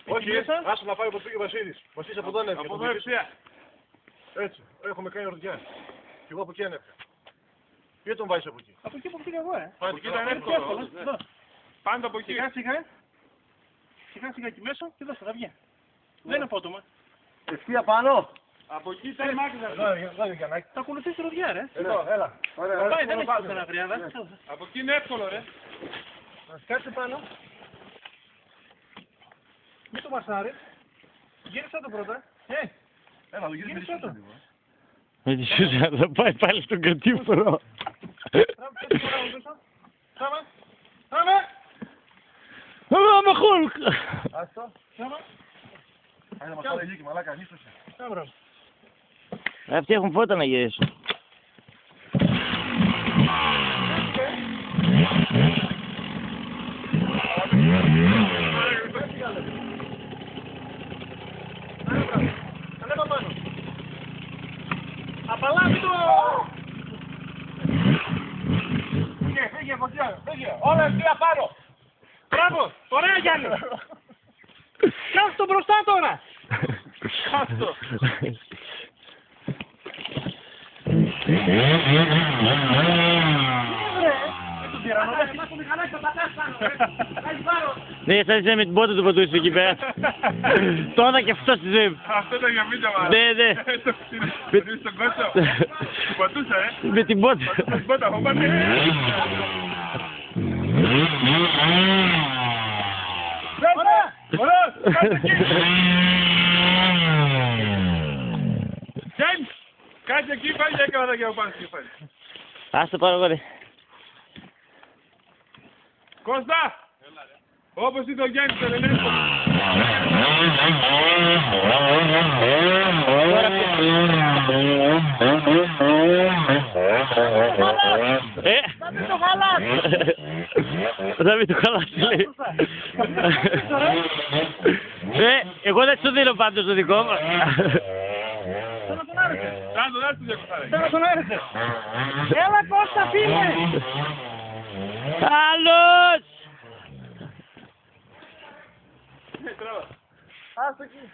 Όχι, άσε να πάει όπως πήγε ο Βασίλης. Βασίλης από εδώ ανέβηκε. Από εδώ ευθεία. Έτσι, έχουμε κάνει ορδιά. Και εγώ από εκεί ανέβηκα. Ποιο τον βάζεις από εκεί? Από εκεί που πήγα εγώ, Από εκεί ήταν εύκολο. Πάντα από εκεί. Σιγά σιγά εκεί μέσα και δώστε, θα βγει. Δεν είναι απότομα. Ευθεία πάνω. Από εκεί ήταν μάκρυνα. Θα ακολουθήσει ροδιά, ρε. Εδώ, έλα. Πάει, δεν έχει ένα γριάδα. Από εκεί είναι εύκολο, ρε. Να σκάτσε πάνω. Μην το μασάρεις. Γύρισα το πρώτα. Έλα, το γύρισα το. Με τη Σούζα θα πάει πάλι στον κατήφορο. Τράβα. Τράβα. Πάμε Χουλκ. Άστο. Τράβα. Άρα μας πάρει λύκη, μαλάκα, νύστωσε. Τράβα. Αυτοί έχουν φώτα να γυρίσουν. Ανέβα πάνω. Απαλάβει το! Φύγε, φωτιά, φύγε. Όλα ευθεία πάνω. Μπράβο, ωραία Γιάννη. Κάτσε το μπροστά τώρα. Κάτσε. Ναι, θα είσαι με την πότα του πατούσε εκεί πέρα. Τώρα και αυτό στη ζωή. Αυτό ήταν για βίντεο, μάλλον. Ναι, ναι. Με τον κότσο. Του πατούσα, Με την πότα. Με την πότα, έχω πάρει. Ωραία, ωραία, κάτσε εκεί. Γιάννη, κάτσε εκεί, πάλι έκανα και από πάνω και πάλι. Ας το πάρω εγώ, ρε. Κώστα! Όπως είναι ο Γιάννης το Ρενέσκο. Θα μην το χαλάσει. Θα μην το χαλάσει, λέει. Εγώ δεν σου δίνω πάντως το δικό μου. Θέλω τον άρεσε. Θέλω τον άρεσε. Έλα Κώστα, φίλε. Άλλος! Άστο εκεί.